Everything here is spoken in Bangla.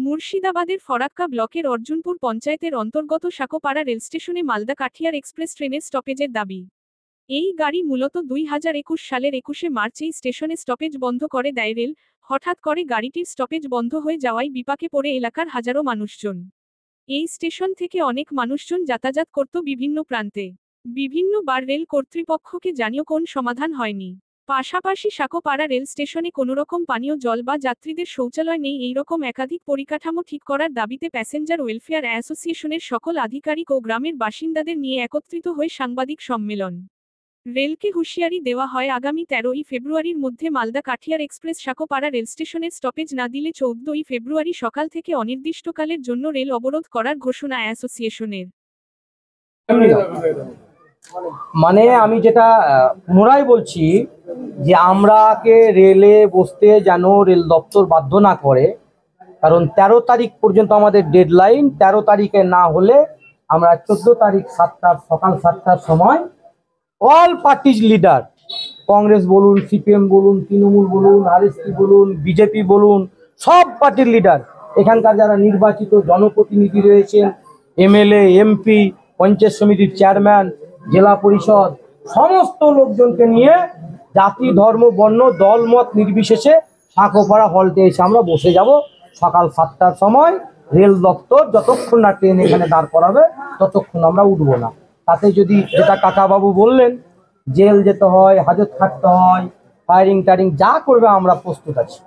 মুর্শিদাবাদের ফরাক্কা ব্লকের অর্জুনপুর পঞ্চায়েতের অন্তর্গত সাকোপাড়া রেলস্টেশনে মালদা কাঠিয়ার এক্সপ্রেস ট্রেনের স্টপেজের দাবি। এই গাড়ি মূলত 2021 সালের 21শে মার্চ এই স্টেশনে স্টপেজ বন্ধ করে দেয় রেল। হঠাৎ করে গাড়িটির স্টপেজ বন্ধ হয়ে যাওয়ায় বিপাকে পড়ে এলাকার হাজারো মানুষজন। এই স্টেশন থেকে অনেক মানুষজন যাতায়াত করত বিভিন্ন প্রান্তে। বিভিন্নবার রেল কর্তৃপক্ষকে জানিয়েও কোন সমাধান হয়নি। পাশাপাশি সাকোপাড়া রেল স্টেশনে কোনোরকম পানীয় জল বা যাত্রীদের শৌচালয় নেই, এইরকম একাধিক পরিকাঠামো ঠিক করার দাবিতে প্যাসেঞ্জার ওয়েলফেয়ার অ্যাসোসিয়েশনের সকল আধিকারিক ও গ্রামের বাসিন্দাদের নিয়ে একত্রিত হয়ে সাংবাদিক সম্মেলন। রেলকে হুঁশিয়ারি দেওয়া হয়, আগামী 13ই ফেব্রুয়ারির মধ্যে মালদা কাঠিয়ার এক্সপ্রেস সাকোপাড়া রেলস্টেশনের স্টপেজ না দিলে 14ই ফেব্রুয়ারি সকাল থেকে অনির্দিষ্টকালের জন্য রেল অবরোধ করার ঘোষণা অ্যাসোসিয়েশনের। মানে আমি যেটা পুনরায় বলছি যে আমরাকে রেলে বসতে যেন রেল দপ্তর বাধ্য না করে, কারণ 13 তারিখ পর্যন্ত আমাদের ডেডলাইন। 13 তারিখে না হলে আমরা 14 তারিখ সকাল 7টার সময় অল পার্টিজ লিডার, কংগ্রেস বলুন, সিপিএম বলুন, তৃণমূল বলুন, আরএসপি বলুন, বিজেপি বলুন, সব পার্টির লিডার, এখানকার যারা নির্বাচিত জনপ্রতিনিধি রয়েছেন, এমএলএ, এমপি, পঞ্চায়েত সমিতির চেয়ারম্যান, জেলা পরিষদ, সমস্ত লোকজনকে নিয়ে জাতি, ধর্ম, বর্ণ, দলমত নির্বিশেষে সাকোপাড়া হলটে এসে আমরা বসে যাব সকাল 7টার সময়। রেল দপ্তর যতক্ষণ না ট্রেন এখানে দাঁড় করাবে ততক্ষণ আমরা উঠবো না। তাতে যদি যেটা কাকাবাবু বললেন, জেল যেতে হয়, হাজত খাটতে হয়, ফায়ারিং টায়ারিং যা করবে আমরা প্রস্তুত আছি।